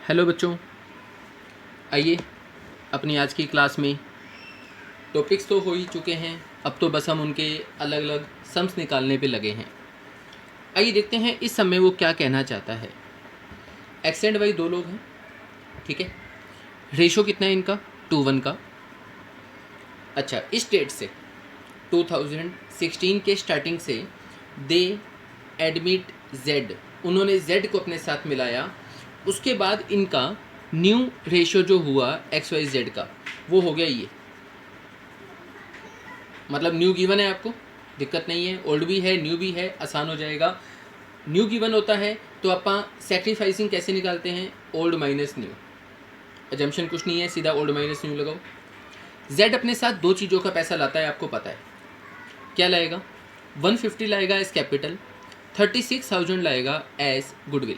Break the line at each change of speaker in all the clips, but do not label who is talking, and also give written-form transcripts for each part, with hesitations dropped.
Hello बच्चों, आइए अपनी आज की क्लास में टॉपिक्स तो हो ही चुके हैं। अब तो बस हम उनके अलग अलग सम्स निकालने पे लगे हैं। आइए देखते हैं इस सम में वो क्या कहना चाहता है। एक्स एंड वाई दो लोग हैं, ठीक है। रेशो कितना है इनका? 2:1 का। अच्छा, इस डेट से 2016 के स्टार्टिंग से दे एडमिट जेड, उन्होंने जेड को अपने साथ मिलाया। उसके बाद इनका न्यू रेशो जो हुआ एक्स वाई जेड का, वो हो गया ये। मतलब न्यू गिवन है, आपको दिक्कत नहीं है। ओल्ड भी है, न्यू भी है, आसान हो जाएगा। न्यू गिवन होता है तो आप सेक्रीफाइसिंग कैसे निकालते हैं? Old minus new. एजम्पशन कुछ नहीं है, सीधा ओल्ड माइनस न्यू लगाओ। जेड अपने साथ दो चीज़ों का पैसा लाता है, आपको पता है। क्या लाएगा? 150 लाएगा एज कैपिटल, 36,000 लाएगा एज गुडविल।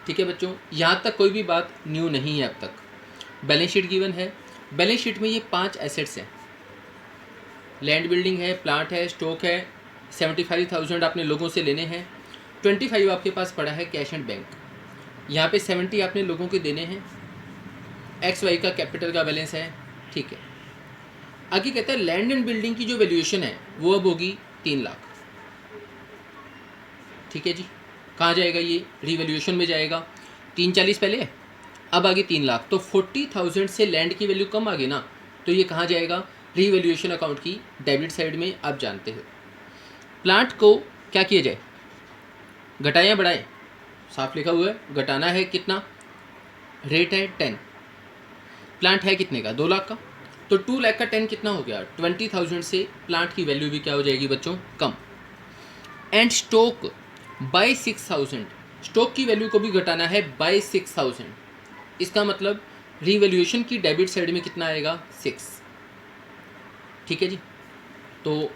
ठीक है बच्चों, यहाँ तक कोई भी बात न्यू नहीं है अब तक। बैलेंस शीट गिवन है, बैलेंस शीट में ये 5 एसेट्स हैं। लैंड बिल्डिंग है, प्लांट है, स्टॉक है। 75,000 आपने लोगों से लेने हैं। 25 आपके पास पड़ा है कैश एंड बैंक। यहाँ पे 70 आपने लोगों के देने हैं। एक्स वाई का कैपिटल का बैलेंस है, ठीक है। आगे कहता है लैंड एंड बिल्डिंग की जो वैल्यूएशन है वो अब होगी 3 लाख। ठीक है जी। कहाँ जाएगा ये? रिवैल्यूएशन में जाएगा। 340 पहले है, अब आगे 3 लाख, तो 40,000 से लैंड की वैल्यू कम आ गई ना, तो ये कहाँ जाएगा? रीवैल्यूएशन अकाउंट की डेबिट साइड में। आप जानते हो प्लांट को क्या किया जाए, घटाएं या बढ़ाएं? साफ लिखा हुआ है घटाना है। कितना रेट है? 10। प्लांट है कितने का? 2 लाख का, तो 2 लाख का 10 कितना हो गया? 20,000 से प्लांट की वैल्यू भी क्या हो जाएगी बच्चों? कम। एंड स्टॉक बाय 6,000, स्टॉक की वैल्यू को भी घटाना है बाय 6,000। इसका मतलब रीवैल्यूएशन की डेबिट साइड में कितना आएगा? 6। ठीक है जी। तो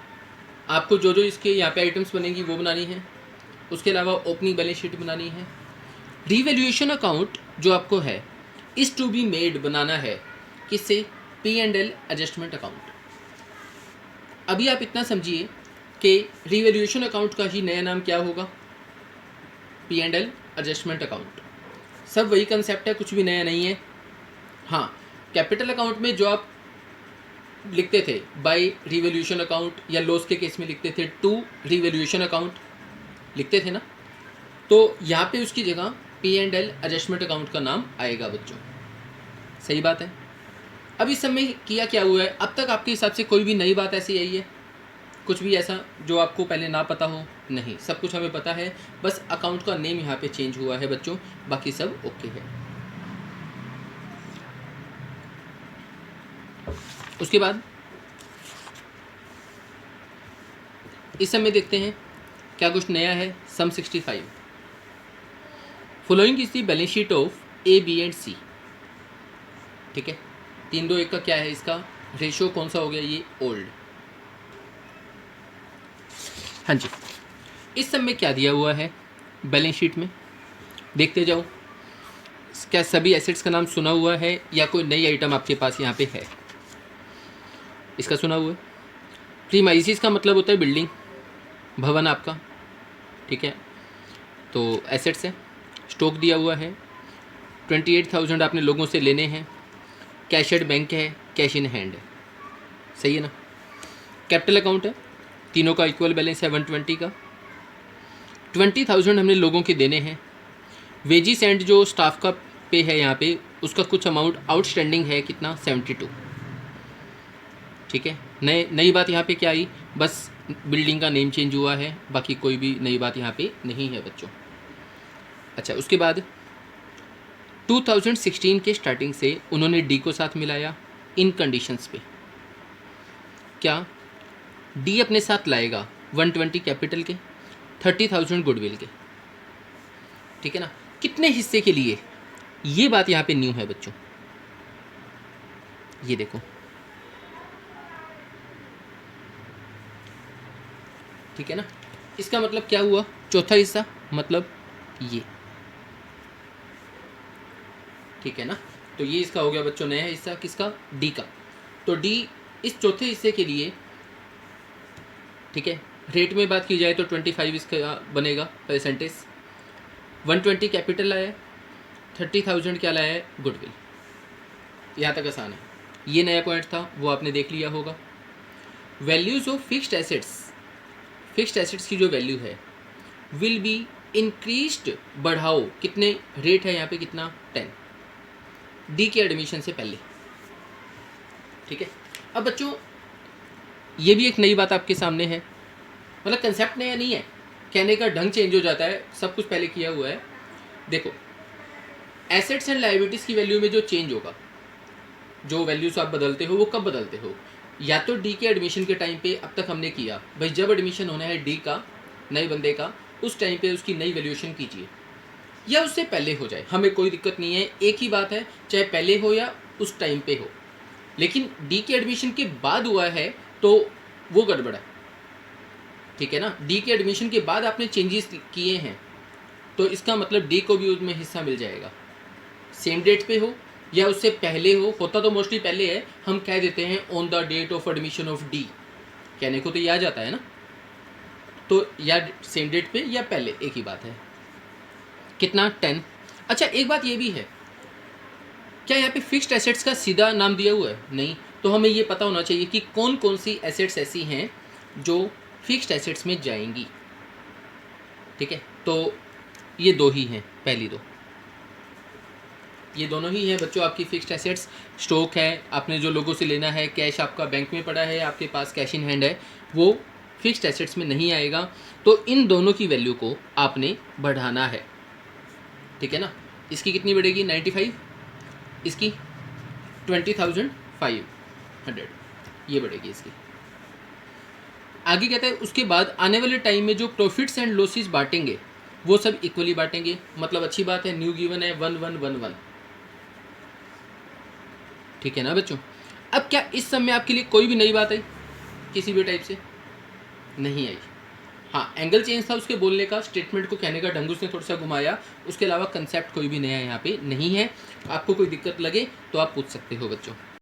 आपको जो जो इसके यहाँ पे आइटम्स बनेंगी वो बनानी है। उसके अलावा ओपनिंग बैलेंस शीट बनानी है। रीवैल्यूएशन अकाउंट जो आपको है इज टू बी मेड बनाना है किससे? P&L adjustment account. अभी आप इतना समझिए कि रीवैल्यूएशन अकाउंट का ही नया नाम क्या होगा? P&L adjustment account. सब वही कंसेप्ट है, कुछ भी नया नहीं है। हाँ, कैपिटल अकाउंट में जो आप लिखते थे बाय रिवैल्यूएशन अकाउंट, या लॉस के केस में लिखते थे टू रिवैल्यूएशन अकाउंट, लिखते थे ना, तो यहाँ पे उसकी जगह P&L एडजस्टमेंट अकाउंट का नाम आएगा बच्चों। सही बात है। अब इस समय किया क्या हुआ है? अब तक आपके हिसाब से कोई भी नई बात ऐसी आई है? कुछ भी ऐसा जो आपको पहले ना पता हो? नहीं, सब कुछ हमें पता है। बस अकाउंट का नेम यहाँ पे चेंज हुआ है बच्चों, बाकी सब ओके है। उसके बाद इस समय देखते हैं क्या कुछ नया है। सम 65। Following is the balance sheet of A, B and C। ठीक है, 3, 2, 1 का क्या है? इसका रेशो कौन सा हो गया? ये ओल्ड। हाँ जी। इस सब में क्या दिया हुआ है बैलेंस शीट में? देखते जाओ। क्या सभी एसेट्स का नाम सुना हुआ है या कोई नई आइटम आपके पास यहाँ पे है? इसका सुना हुआ है। प्रीमाइसिस का मतलब होता है बिल्डिंग, भवन आपका। ठीक है, तो एसेट्स है। स्टॉक दिया हुआ है, 28,000 आपने लोगों से लेने हैं। कैश एट बैंक है, कैश इन हैंड है। सही है ना? कैपिटल अकाउंट है, तीनों का इक्वल बैलेंस है 120 का। 20,000 हमने लोगों के देने हैं। वेजिस एंड जो स्टाफ का पे है यहाँ पे, उसका कुछ अमाउंट आउटस्टैंडिंग है, कितना? 72। ठीक है, नई बात यहाँ पे क्या आई? बस बिल्डिंग का नेम चेंज हुआ है, बाकी कोई भी नई बात यहाँ पे नहीं है बच्चों। अच्छा, उसके बाद 2016 के स्टार्टिंग से उन्होंने डी को साथ मिलाया इन कंडीशंस पे। क्या? डी अपने साथ लाएगा 120 कैपिटल के, 30,000 गुडविल के। ठीक है ना? कितने हिस्से के लिए? ये बात यहाँ पे न्यू है बच्चों। ये देखो, ठीक है ना? इसका मतलब क्या हुआ? चौथा हिस्सा, मतलब ये। ठीक है ना? तो ये इसका हो गया बच्चों नया हिस्सा, किसका? डी का। तो डी इस चौथे हिस्से के लिए, ठीक है, रेट में बात की जाए तो 25 इसका बनेगा परसेंटेज। 120 कैपिटल आया, 30,000 क्या लाया है, गुडविल। यहाँ तक आसान है। ये नया पॉइंट था, वो आपने देख लिया होगा। वैल्यूज़ ऑफ फिक्स्ड एसेट्स की जो वैल्यू है विल बी इंक्रीज्ड, बढ़ाओ, कितने रेट है यहाँ पे, कितना, 10, डी के एडमिशन से पहले। ठीक है। अब बच्चों ये भी एक नई बात आपके सामने है, मतलब कंसेप्ट नया नहीं है, कहने का ढंग चेंज हो जाता है, सब कुछ पहले किया हुआ है। देखो, एसेट्स एंड लायबिलिटीज़ की वैल्यू में जो चेंज होगा, जो वैल्यूज आप बदलते हो, वो कब बदलते हो, या तो डी के एडमिशन के टाइम पे, अब तक हमने किया भाई जब एडमिशन होना है डी का, नए बंदे का, उस टाइम पे उसकी नई वैल्यूएशन कीजिए, या उससे पहले हो जाए, हमें कोई दिक्कत नहीं है, एक ही बात है, चाहे पहले हो या उस टाइम पे हो। लेकिन डी के एडमिशन के बाद हुआ है तो वो गड़बड़ है। ठीक है ना, डी के एडमिशन के बाद आपने चेंजेस किए हैं तो इसका मतलब डी को भी उसमें हिस्सा मिल जाएगा, सेम डेट पे हो या उससे पहले हो, होता तो मोस्टली पहले है, हम कह देते हैं on the date of admission of D, कहने को तो ये आ जाता है ना, तो या सेम डेट पे या पहले, एक ही बात है। कितना, 10। अच्छा एक बात ये भी है, क्या यहाँ पे फिक्स्ड एसेट्स का सीधा नाम दिया हुआ है, नहीं, तो हमें ये पता होना चाहिए कि कौन कौन सी एसेट्स ऐसी हैं जो फिक्स्ड एसेट्स में जाएंगी। ठीक है, तो ये दो ही हैं, पहली दो, ये दोनों ही हैं बच्चों आपकी फिक्स्ड एसेट्स। स्टॉक है, आपने जो लोगों से लेना है, कैश आपका बैंक में पड़ा है, आपके पास कैश इन हैंड है, वो फिक्स्ड एसेट्स में नहीं आएगा, तो इन दोनों की वैल्यू को आपने बढ़ाना है। ठीक है ना, इसकी कितनी बढ़ेगी, 95, इसकी 20,500, ये बढ़ेगी इसकी। आगे कहता है उसके बाद आने वाले टाइम में जो प्रॉफिट्स एंड लॉसेस बांटेंगे वो सब इक्वली बांटेंगे, मतलब अच्छी बात है, न्यू गिवन है 1111। ठीक है ना बच्चों। अब क्या इस समय आपके लिए कोई भी नई बात आई, किसी भी टाइप से नहीं आई। हाँ, एंगल चेंज था उसके बोलने का, स्टेटमेंट को कहने का ढंग उसने थोड़ा सा घुमाया, उसके अलावा कंसेप्ट कोई भी नया यहाँ पे नहीं है। आपको कोई दिक्कत लगे तो आप पूछ सकते हो बच्चों।